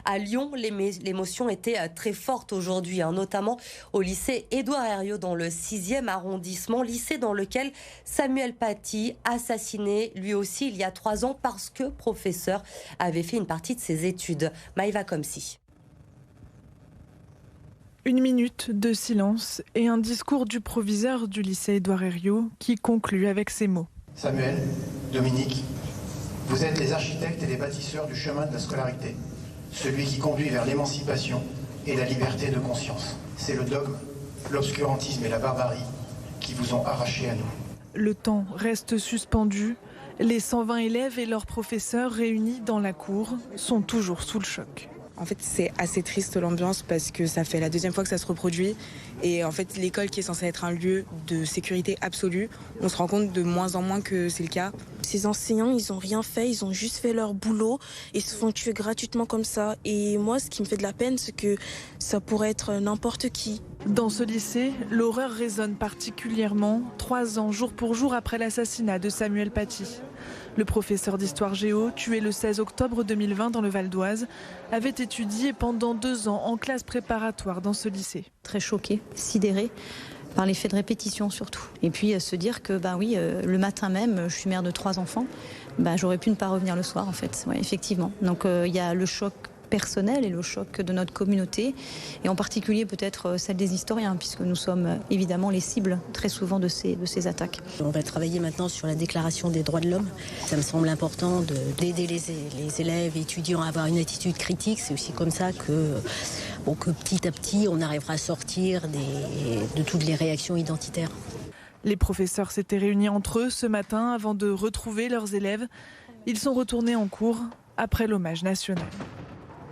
À Lyon, l'émotion était très forte aujourd'hui, notamment au lycée Édouard Herriot dans le 6e arrondissement, lycée dans lequel Samuel Paty, assassiné lui aussi il y a 3 ans parce que professeur, avait fait une partie de ses études. Maïva Komsi. 1 minute de silence et un discours du proviseur du lycée Édouard Herriot qui conclut avec ces mots. Samuel, Dominique, vous êtes les architectes et les bâtisseurs du chemin de la scolarité, celui qui conduit vers l'émancipation et la liberté de conscience. C'est le dogme, l'obscurantisme et la barbarie qui vous ont arraché à nous. Le temps reste suspendu. Les 120 élèves et leurs professeurs réunis dans la cour sont toujours sous le choc. En fait, c'est assez triste l'ambiance parce que ça fait la 2e fois que ça se reproduit. Et en fait, l'école qui est censée être un lieu de sécurité absolue, on se rend compte de moins en moins que c'est le cas. Ces enseignants, ils n'ont rien fait, ils ont juste fait leur boulot et se font tuer gratuitement comme ça. Et moi, ce qui me fait de la peine, c'est que ça pourrait être n'importe qui. Dans ce lycée, l'horreur résonne particulièrement 3 ans jour pour jour après l'assassinat de Samuel Paty. Le professeur d'histoire géo, tué le 16 octobre 2020 dans le Val d'Oise, avait étudié pendant 2 ans en classe préparatoire dans ce lycée. Très choqué, sidéré par l'effet de répétition surtout. Et puis se dire que le matin même, je suis mère de 3 enfants, j'aurais pu ne pas revenir le soir en fait, ouais, effectivement. Donc il y a le choc personnel et le choc de notre communauté et en particulier peut-être celle des historiens puisque nous sommes évidemment les cibles très souvent de ces attaques. On va travailler maintenant sur la déclaration des droits de l'homme. Ça me semble important d'aider les élèves et étudiants à avoir une attitude critique. C'est aussi comme ça que petit à petit on arrivera à sortir de toutes les réactions identitaires. Les professeurs s'étaient réunis entre eux ce matin avant de retrouver leurs élèves. Ils sont retournés en cours après l'hommage national.